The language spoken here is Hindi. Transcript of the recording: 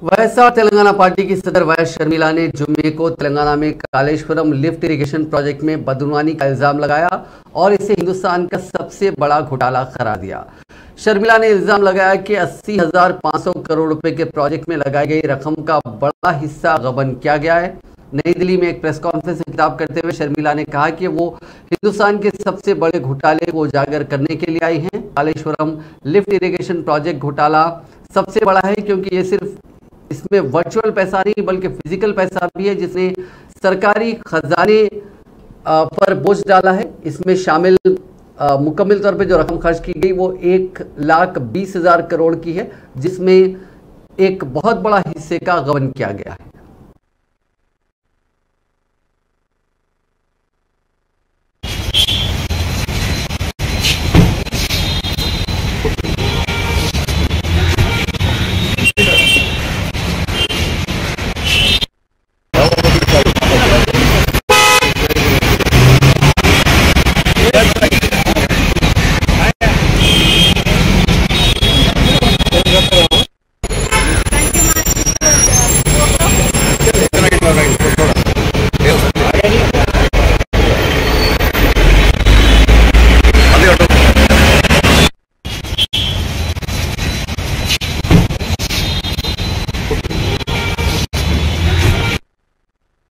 वैसा तेलंगाना पार्टी की सदर वायस शर्मिला ने जुम्मे को तेलंगाना में कालेश्वरम लिफ्ट इरिगेशन प्रोजेक्ट में बदनुमानी का इल्जाम लगाया और इसे हिंदुस्तान का सबसे बड़ा घोटाला करार दिया। शर्मिला ने इल्जाम लगाया कि 80,500 करोड़ रुपए के प्रोजेक्ट में लगाई गई रकम का बड़ा हिस्सा गबन किया गया है। नई दिल्ली में एक प्रेस कॉन्फ्रेंस में खिताब करते हुए शर्मिला ने कहा कि वो हिंदुस्तान के सबसे बड़े घोटाले को उजागर करने के लिए आई हैं। कालेश्वरम लिफ्ट इरिगेशन प्रोजेक्ट घोटाला सबसे बड़ा है क्योंकि ये सिर्फ इसमें वर्चुअल पैसा नहीं बल्कि फिजिकल पैसा भी है जिसने सरकारी खजाने पर बोझ डाला है। इसमें शामिल मुकम्मल तौर पे जो रकम खर्च की गई वो 1,20,000 करोड़ की है, जिसमें एक बहुत बड़ा हिस्से का गबन किया गया है। Right.